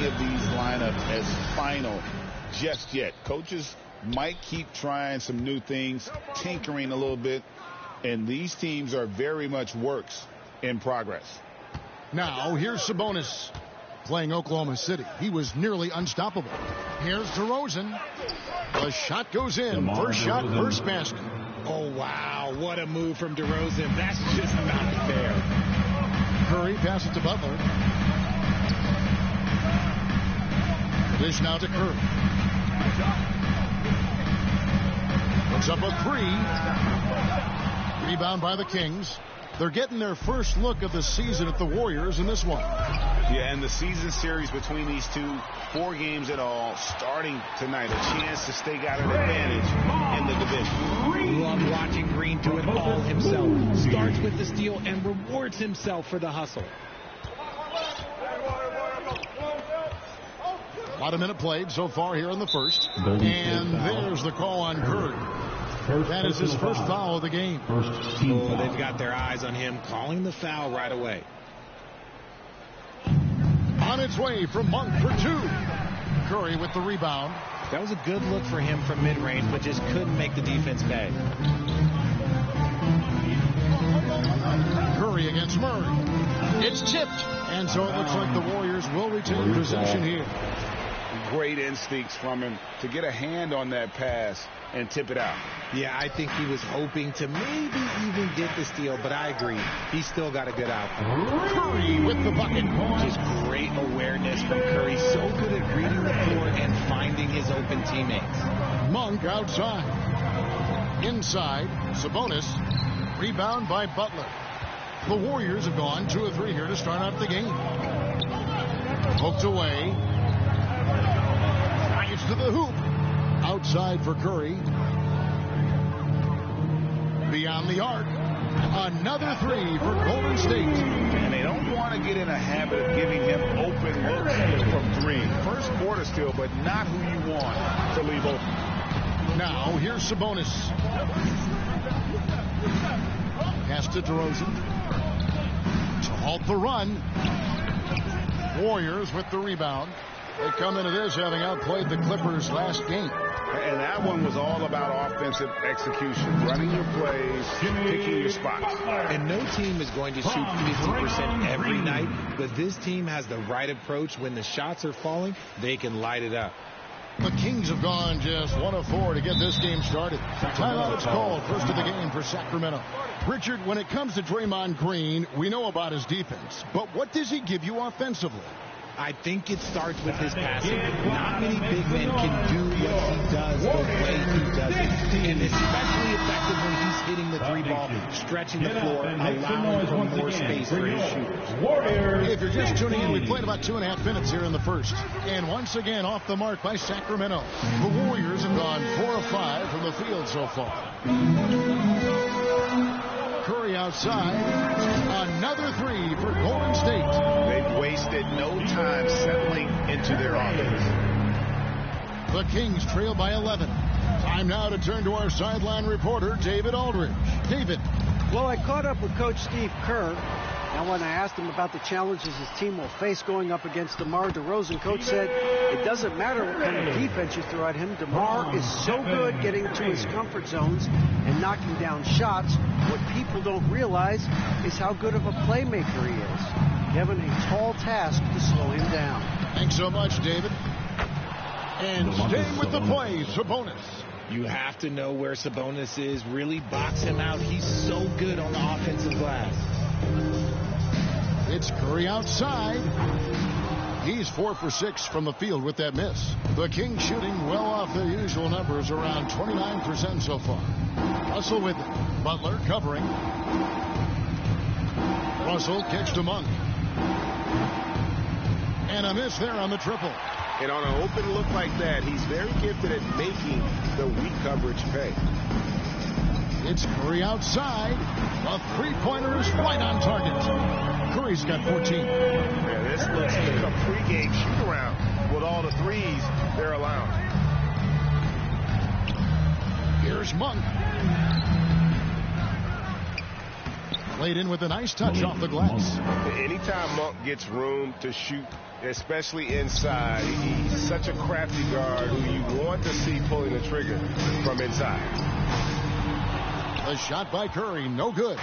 of these lineups as final just yet. Coaches might keep trying some new things, tinkering a little bit, and these teams are very much works in progress. Now, here's Sabonis playing Oklahoma City. He was nearly unstoppable. Here's DeRozan. The shot goes in. First shot, first basket. Oh, wow. What a move from DeRozan. That's just not fair. Curry passes to Butler. Dish now to Curry. Puts up a three. Rebound by the Kings. They're getting their first look of the season at the Warriors in this one. Yeah, and the season series between these two, 4 games in all, starting tonight. A chance to stake out an advantage in the division. Love watching Green do it all himself. Starts with the steal and rewards himself for the hustle. About a minute played so far here in the first. And there's the call on Curry. That is his first foul of the game. Oh, they've got their eyes on him, calling the foul right away. On its way from Monk for 2. Curry with the rebound. That was a good look for him from mid-range, but just couldn't make the defense pay. Curry against Murray. It's tipped. And so it looks like the Warriors will retain possession here. Great instincts from him to get a hand on that pass and tip it out. Yeah, I think he was hoping to maybe even get the steal, but I agree. He still got a good out. Curry with the bucket. Just great awareness from Curry. So good at reading the floor and finding his open teammates. Monk outside. Inside, Sabonis. Rebound by Butler. The Warriors have gone 2 of 3 here to start out the game. Poked away. Drives to the hoop. Outside for Curry. Beyond the arc. Another 3 for Golden State. And they don't want to get in a habit of giving him open looks from 3. First quarter still, but not who you want to leave open. Now, here's Sabonis. Pass to DeRozan. To halt the run. Warriors with the rebound. They come into this having outplayed the Clippers last game. And that one was all about offensive execution, running your plays, picking your spots. And no team is going to shoot 50% every night, but this team has the right approach. When the shots are falling, they can light it up. The Kings have gone just 1 of 4 to get this game started. Timeout is called, first of the game for Sacramento. Richard, when it comes to Draymond Green, we know about his defense, but what does he give you offensively? I think it starts with his passing. Not many big men can do what he does the way he does it. And especially effective when he's hitting the 3-ball, stretching the floor, allowing for more space for his shooters. If you're just tuning in, we played about 2.5 minutes here in the first. And once again, off the mark by Sacramento. The Warriors have gone 4 of 5 from the field so far. Curry outside. Another 3 for Golden State. They've wasted no time settling into their offense. The Kings trail by 11. Time now to turn to our sideline reporter, David Aldridge. David. Well, I caught up with Coach Steve Kerr. Now, when I asked him about the challenges his team will face going up against DeMar DeRozan, Coach said it doesn't matter what kind of defense you throw at him. DeMar is so good getting to his comfort zones and knocking down shots. What people don't realize is how good of a playmaker he is. Given a tall task to slow him down. Thanks so much, David. And staying with the plays, Sabonis. You have to know where Sabonis is. Really box him out. He's so good on the offensive glass. It's Curry outside. He's 4 for 6 from the field with that miss. The Kings shooting well off their usual numbers, around 29% so far. Russell with it. Butler covering. Russell kicks to Monk. And a miss there on the triple. And on an open look like that, he's very gifted at making the weak coverage pay. It's Curry outside. A 3-pointer is right on target. Curry's got 14. Yeah, this looks like a pregame shoot-around with all the threes they're allowing. Here's Monk. Played in with a nice touch off the glass. Anytime Monk gets room to shoot especially inside. He's such a crafty guard who you want to see pulling the trigger from inside. A shot by Curry, no good.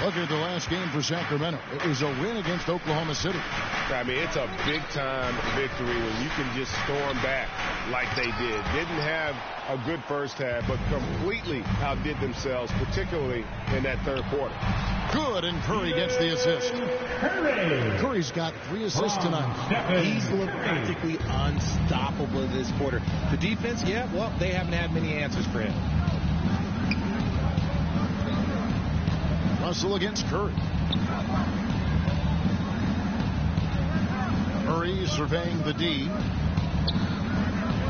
Look at the last game for Sacramento. It was a win against Oklahoma City. I mean, it's a big-time victory when you can just storm back like they did. Didn't have a good first half, but completely outdid themselves, particularly in that third quarter. Good, and Curry gets the assist. Curry's got 3 assists tonight. He's looked practically unstoppable this quarter. The defense, yeah, well, they haven't had many answers for him. Russell against Curry. Curry surveying the D.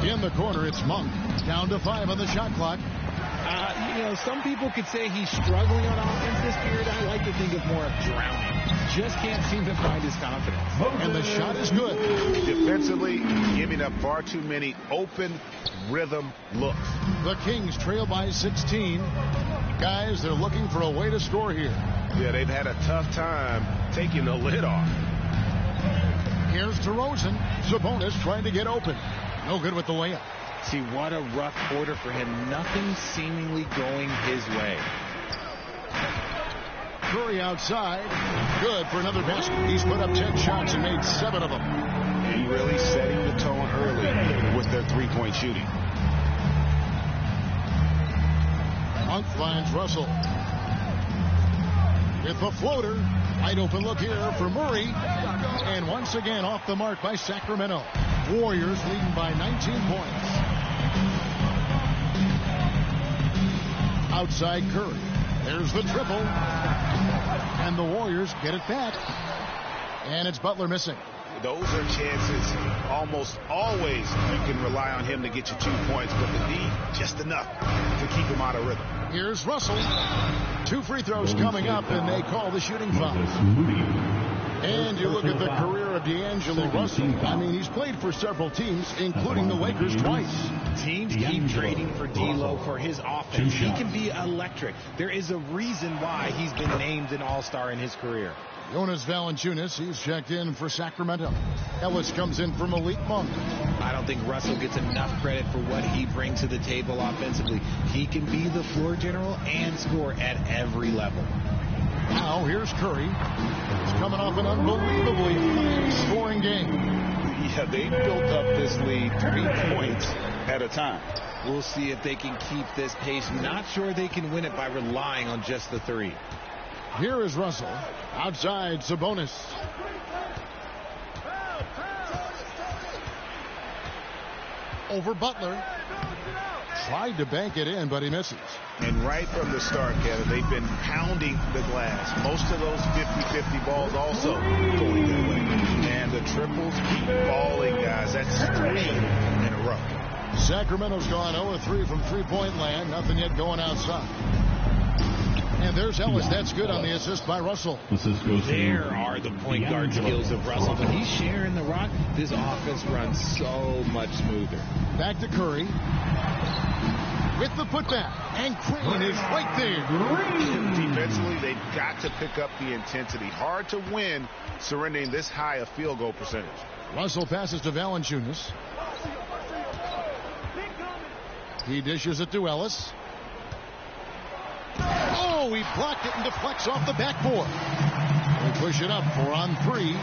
In the corner, it's Monk. Down to 5 on the shot clock. You know, some people could say he's struggling on offense this period. I like to think of more of drowning. Just can't seem to find his confidence. And the shot is good. Defensively, giving up far too many open rhythm looks. The Kings trail by 16. Guys, they're looking for a way to score here. Yeah, they've had a tough time taking the lid off. Here's DeRozan. Sabonis trying to get open. No good with the layup. See, what a rough quarter for him. Nothing seemingly going his way. Curry outside. Good for another basket. He's put up 10 shots and made 7 of them. And really setting the tone early with their three-point shooting. Monk finds Russell. With the floater. Wide open look here for Murray. And once again off the mark by Sacramento. Warriors leading by 19 points. Outside Curry. There's the triple. And the Warriors get it back. And it's Butler missing. Those are chances almost always you can rely on him to get you 2 points, but the D, just enough to keep him out of rhythm. Here's Russell. 2 free throws coming up, and they call the shooting foul. And you look at the career of D'Angelo Russell. I mean, he's played for several teams, including the Lakers twice. Teams keep trading for D'Lo for his offense. He can be electric. There is a reason why he's been named an all-star in his career. Jonas Valanciunas, he's checked in for Sacramento. Ellis comes in for Malik Monk. I don't think Russell gets enough credit for what he brings to the table offensively. He can be the floor general and score at every level. Now here's Curry. He's coming off an unbelievably high-scoring game. Yeah, they built up this lead 3 points at a time. We'll see if they can keep this pace. Not sure they can win it by relying on just the 3. Here is Russell. Outside, Sabonis. Over Butler. Tried to bank it in, but he misses. And right from the start, Kevin, they've been pounding the glass. Most of those 50-50 balls also going their way. And the triples keep falling, guys. That's 3 in a row. Sacramento's gone 0-3 from three-point land. Nothing yet going outside. And there's Ellis. That's good on the assist by Russell. There are the point guard skills of Russell. When he's sharing the rock, this offense runs so much smoother. Back to Curry. With the putback. And Crane is right there. Defensively, they've got to pick up the intensity. Hard to win surrendering this high a field goal percentage. Russell passes to Valanciunas. He dishes it to Ellis. Oh, he blocked it and deflects off the backboard. They push it up 4 on 3.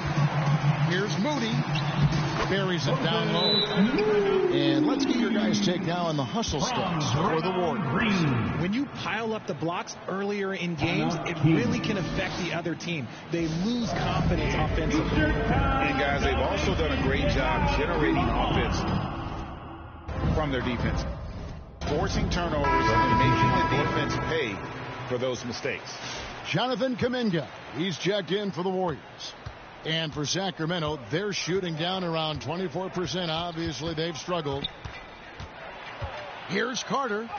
Here's Moody. Buries it down low. And let's get your guys' take now on the hustle stats for the Warriors. When you pile up the blocks earlier in games, it really can affect the other team. They lose confidence offensively. And guys, they've also done a great job generating offense from their defense. Forcing turnovers and making the defense pay for those mistakes. Jonathan Kuminga, he's checked in for the Warriors. And for Sacramento, they're shooting down around 24%. Obviously, they've struggled. Here's Carter.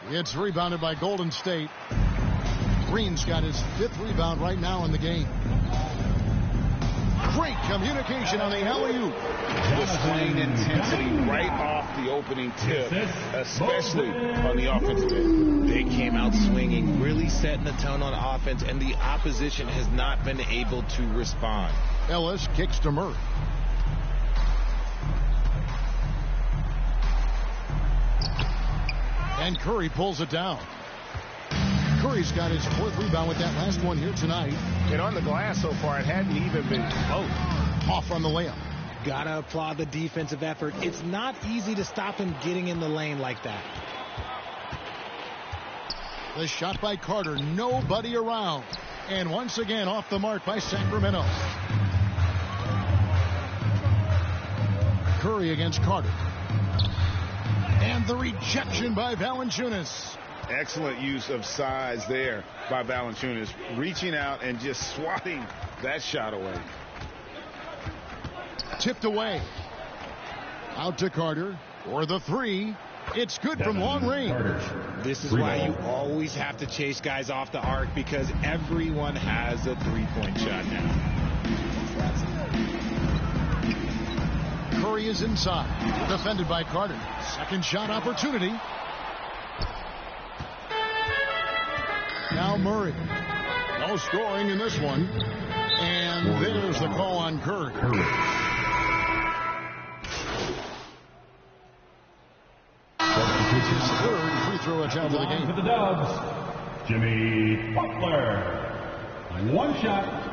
It's rebounded by Golden State. Green's got his 5th rebound right now in the game. Great communication on the alley-oop. Displaying intensity right off the opening tip, especially on the offensive end. They came out swinging, really setting the tone on offense, and the opposition has not been able to respond. Ellis kicks to Murray. And Curry pulls it down. Curry's got his 4th rebound with that last one here tonight. And on the glass so far, it hadn't even been close. Off on the layup. Gotta applaud the defensive effort. It's not easy to stop him getting in the lane like that. The shot by Carter. Nobody around. And once again off the mark by Sacramento. Curry against Carter. And the rejection by Valanciunas. Excellent use of size there by Valanciunas, reaching out and just swatting that shot away. Tipped away. Out to Carter for the 3. It's good from long range. This is why you always have to chase guys off the arc, because everyone has a 3-point shot now. Curry is inside. Defended by Carter. Second shot opportunity. Now Murray. No scoring in this one. And there's the call on Curry. His 3rd free throw attempt of the game. For the Dubs, Jimmy Butler. 1 shot.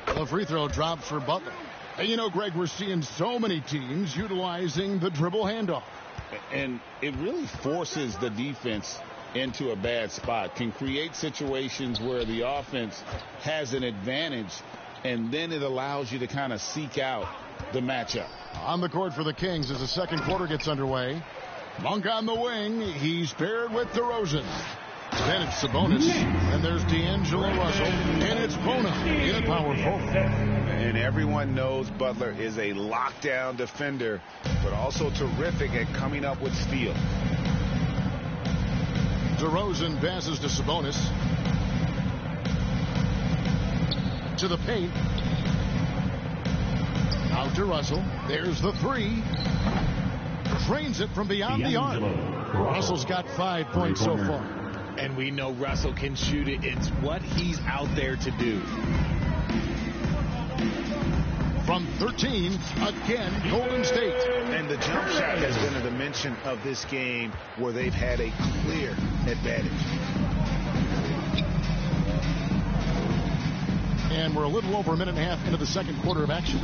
The free throw dropped for Butler. And you know, Greg, we're seeing so many teams utilizing the dribble handoff. And it really forces the defense into a bad spot, can create situations where the offense has an advantage, and then it allows you to kind of seek out the matchup. On the court for the Kings as the second quarter gets underway. Monk on the wing. He's paired with DeRozan. Then it's Sabonis. And there's D'Angelo Russell. And it's Bono in at power forward. And everyone knows Butler is a lockdown defender, but also terrific at coming up with steals. DeRozan passes to Sabonis. To the paint. Out to Russell. There's the 3. Drains it from beyond the arc. Russell's got 5 points so far. And we know Russell can shoot it. It's what he's out there to do. From 13, again, Golden State. And the jump shot has been a dimension of this game where they've had a clear advantage. And we're a little over a minute and a half into the second quarter of action.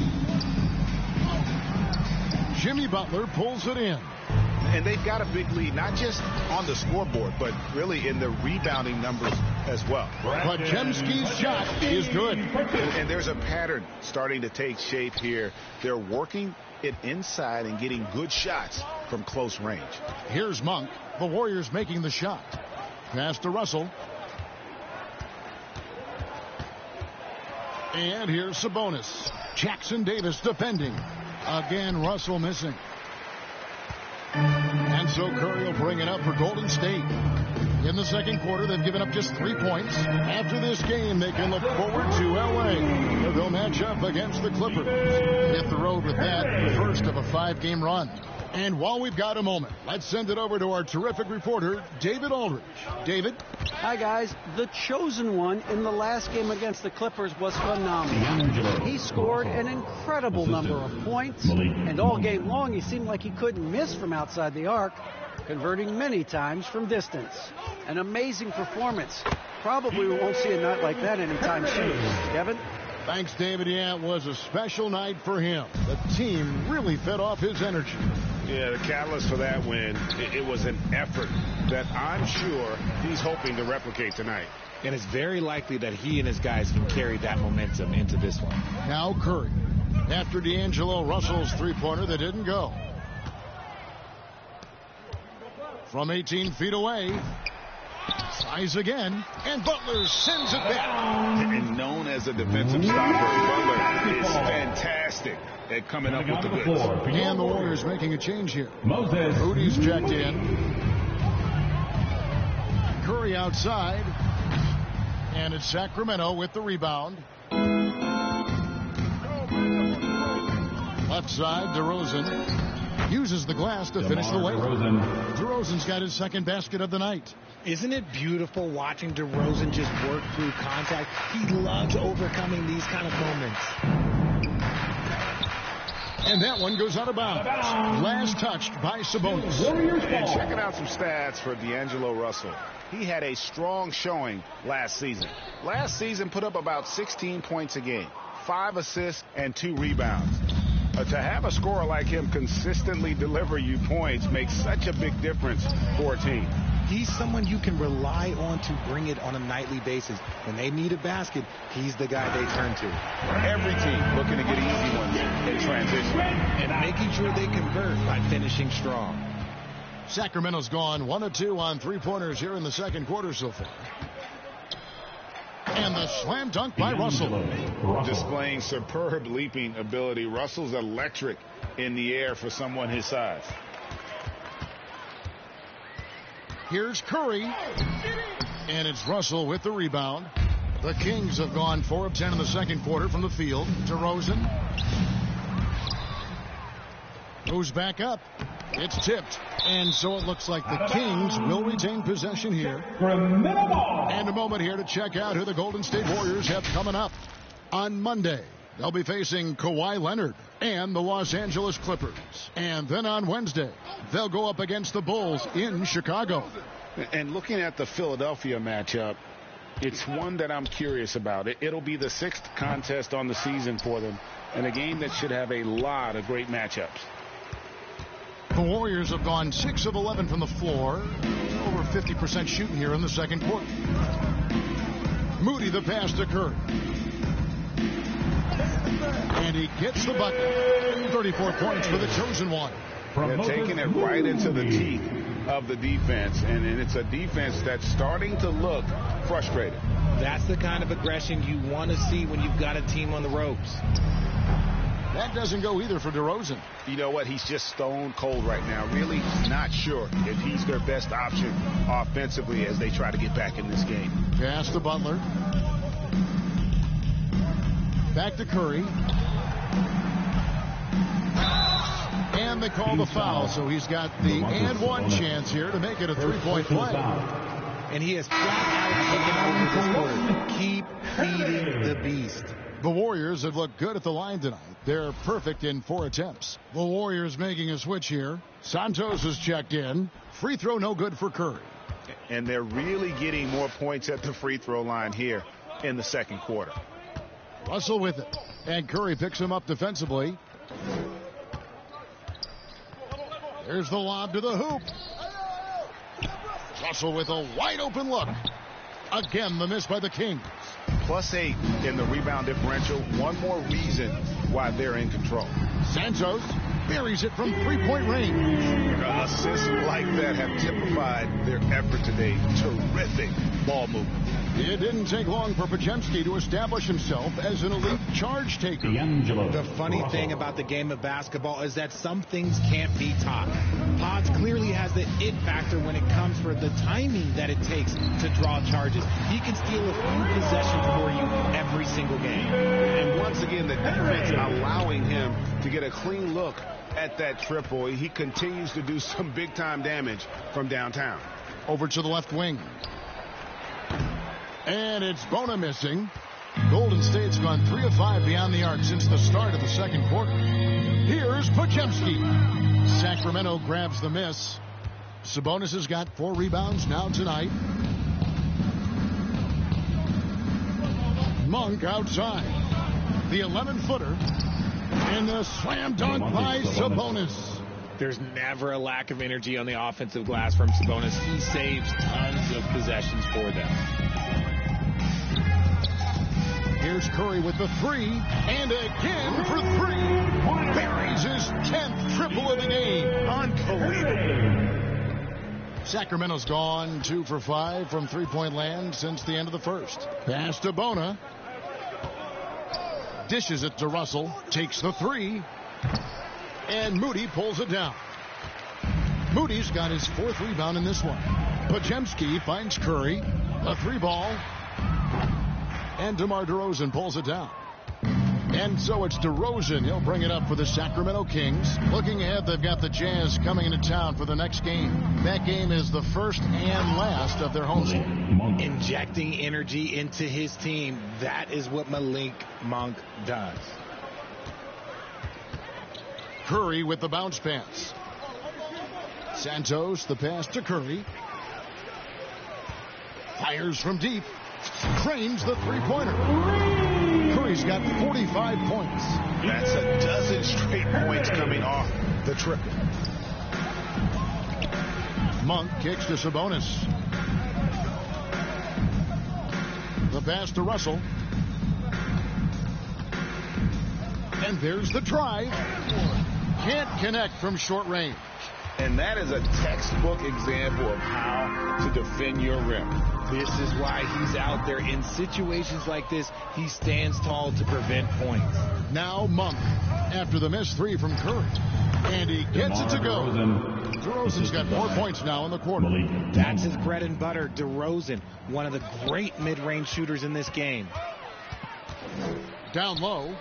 Jimmy Butler pulls it in. And they've got a big lead, not just on the scoreboard, but really in the rebounding numbers as well. But Jemski's shot is good. And there's a pattern starting to take shape here. They're working it inside and getting good shots from close range. Here's Monk. The Warriors making the shot. Pass to Russell. And here's Sabonis. Jackson Davis defending. Again, Russell missing. And so Curry will bring it up for Golden State. In the second quarter, they've given up just 3 points. After this game, they can look forward to L.A., where they'll match up against the Clippers. Hit the road with that, the first of a 5-game run. And while we've got a moment, let's send it over to our terrific reporter, David Aldridge. David? Hi, guys. The chosen one in the last game against the Clippers was phenomenal. He scored an incredible number of points, and all game long he seemed like he couldn't miss from outside the arc, converting many times from distance. An amazing performance. Probably we won't see a night like that anytime soon. Kevin? Thanks, David. Yeah, it was a special night for him. The team really fed off his energy. Yeah, the catalyst for that win, it was an effort that I'm sure he's hoping to replicate tonight. And it's very likely that he and his guys can carry that momentum into this one. Now Curry. After D'Angelo Russell's three-pointer that didn't go. From 18 feet away. Tries again. And Butler sends it back. And known as a defensive stopper, Butler is fantastic at coming up with the goods. And the Warriors making a change here. Rudy's checked in. Curry outside. And it's Sacramento with the rebound. Left side, DeRozan. uses the glass to finish the layup. DeRozan's got his second basket of the night. Isn't it beautiful watching DeRozan just work through contact? He loves overcoming these kind of moments. And that one goes out of bounds. Last touched by Sabonis. And checking out some stats for D'Angelo Russell. He had a strong showing last season. Last season put up about 16 points a game, 5 assists, and 2 rebounds. To have a scorer like him consistently deliver you points makes such a big difference for a team. He's someone you can rely on to bring it on a nightly basis. When they need a basket, he's the guy they turn to. Every team looking to get easy ones in transition. And making sure they convert by finishing strong. Sacramento's gone 1 of 2 on three-pointers here in the second quarter so far. And the slam dunk by Russell. Displaying superb leaping ability. Russell's electric in the air for someone his size. Here's Curry. And it's Russell with the rebound. The Kings have gone 4 of 10 in the second quarter from the field. DeRozan goes back up. It's tipped. And so it looks like the Kings will retain possession here. And a moment here to check out who the Golden State Warriors have coming up. On Monday, they'll be facing Kawhi Leonard and the Los Angeles Clippers. And then on Wednesday, they'll go up against the Bulls in Chicago. And looking at the Philadelphia matchup, it's one that I'm curious about. It'll be the 6th contest on the season for them, and a game that should have a lot of great matchups. The Warriors have gone 6 of 11 from the floor. Over 50% shooting here in the second quarter. Moody the pass to Curry. And he gets the bucket. 34 points for the chosen one. They're taking it right into the teeth of the defense. And it's a defense that's starting to look frustrated. That's the kind of aggression you want to see when you've got a team on the ropes. That doesn't go either for DeRozan. You know what? He's just stone cold right now. Really not sure if he's their best option offensively as they try to get back in this game. Pass to Butler. Back to Curry. And they call the foul, so he's got the and one chance here to make it a three-point play. And he has flat out taken over this quarter. Keep feeding the beast. The Warriors have looked good at the line tonight. They're perfect in 4 attempts. The Warriors making a switch here. Santos has checked in. Free throw no good for Curry. And they're really getting more points at the free throw line here in the second quarter. Russell with it. And Curry picks him up defensively. There's the lob to the hoop. Russell with a wide open look. Again, the miss by the Kings. +8 in the rebound differential. One more reason why they're in control. Santos buries it from three-point range. Assists like that have typified their effort today. Terrific ball movement. It didn't take long for Podziemski to establish himself as an elite charge taker. The funny thing about the game of basketball is that some things can't be taught. Pods clearly has the it factor when it comes for the timing that it takes to draw charges. He can steal a few possessions for you every single game. And once again, the defense allowing him to get a clean look at that triple. He continues to do some big-time damage from downtown. Over to the left wing. And it's Bona missing. Golden State's gone 3 of 5 beyond the arc since the start of the second quarter. Here's Podziemski. Sacramento grabs the miss. Sabonis has got 4 rebounds now tonight. Monk outside. The 11-footer. And the slam dunk by Sabonis. There's never a lack of energy on the offensive glass from Sabonis. He saves tons of possessions for them. Here's Curry with the 3, and again for 3. Buries his 10th triple of the game. Unbelievable. Sacramento's gone 2 for 5 from three-point land since the end of the first. Pass to Bona. Dishes it to Russell. Takes the 3. And Moody pulls it down. Moody's got his 4th rebound in this one. Podziemski finds Curry. A 3 ball. And DeMar DeRozan pulls it down. And so it's DeRozan. He'll bring it up for the Sacramento Kings. Looking ahead, they've got the Jazz coming into town for the next game. That game is the first and last of their home series. Injecting energy into his team. That is what Malik Monk does. Curry with the bounce pass. Santos, the pass to Curry. Fires from deep. Cranes the three-pointer. Curry's got 45 points. That's a dozen straight points coming off the triple. Monk kicks to Sabonis. The pass to Russell. And there's the drive. Can't connect from short range. And that is a textbook example of how to defend your rim. This is why he's out there. In situations like this, he stands tall to prevent points. Now Monk after the missed three from Curry. And he gets it to go. DeRozan's got 4 points now in the quarter. That's his bread and butter. DeRozan, one of the great mid-range shooters in this game. Down low.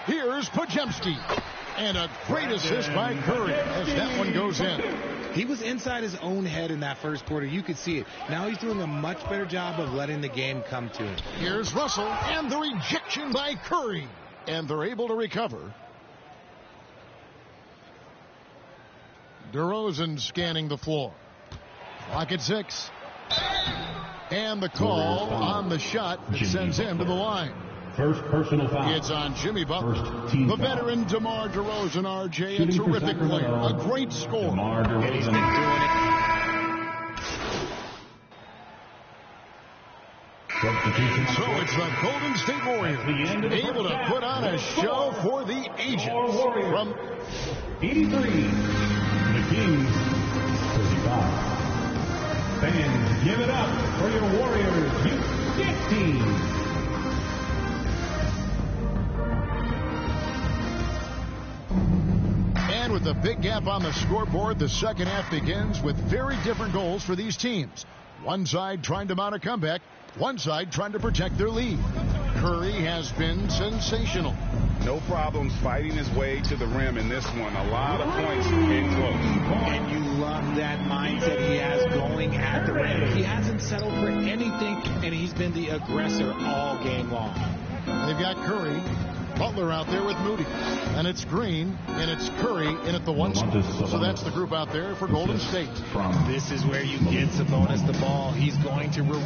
Here's Podziemski. And a great assist by Curry as that one goes in. He was inside his own head in that first quarter. You could see it. Now he's doing a much better job of letting the game come to him. Here's Russell and the rejection by Curry. And they're able to recover. DeRozan scanning the floor. Clock at 6. And the call on the shot that sends him to the line. First personal foul. It's on Jimmy Butler. The veteran DeMar DeRozan, RJ, a terrific player, a great scorer. And he's been doing it. So it's the Golden State Warriors able to put on a show for the ages. From 83, the Kings 35. Fans, give it up for your Warriors Youth team. And with a big gap on the scoreboard, the second half begins with very different goals for these teams. One side trying to mount a comeback, one side trying to protect their lead. Curry has been sensational. No problems fighting his way to the rim in this one. A lot of points in close. And you love that mindset he has going at the rim. He hasn't settled for anything, and he's been the aggressor all game long. They've got Curry. Butler out there with Moody. And it's Green, and it's Curry in at the one spot. So that's the group out there for Golden State. This is where you get Sabonis the ball. He's going to reward